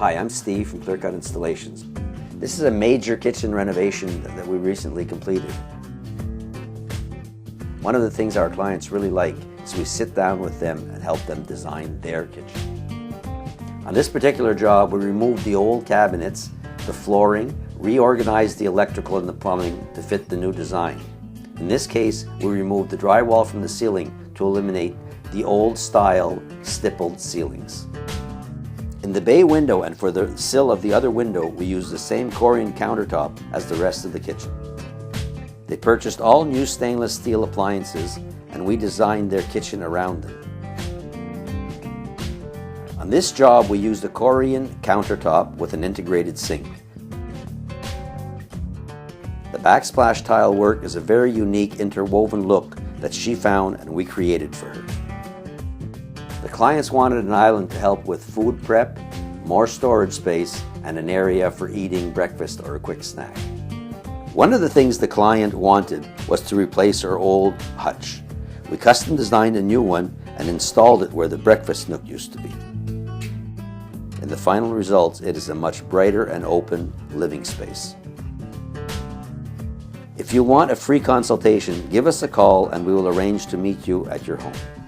Hi, I'm Steve from Clear Cut Installations. This is a major kitchen renovation that we recently completed. One of the things our clients really like is we sit down with them and help them design their kitchen. On this particular job, we removed the old cabinets, the flooring, reorganized the electrical and the plumbing to fit the new design. In this case, we removed the drywall from the ceiling to eliminate the old style stippled ceilings. In the bay window and for the sill of the other window, we used the same Corian countertop as the rest of the kitchen. They purchased all new stainless steel appliances and we designed their kitchen around them. On this job, we used a Corian countertop with an integrated sink. The backsplash tile work is a very unique interwoven look that she found and we created for her. The clients wanted an island to help with food prep, more storage space, and an area for eating breakfast or a quick snack. One of the things the client wanted was to replace her old hutch. We custom designed a new one and installed it where the breakfast nook used to be. In the final results, it is a much brighter and open living space. If you want a free consultation, give us a call and we will arrange to meet you at your home.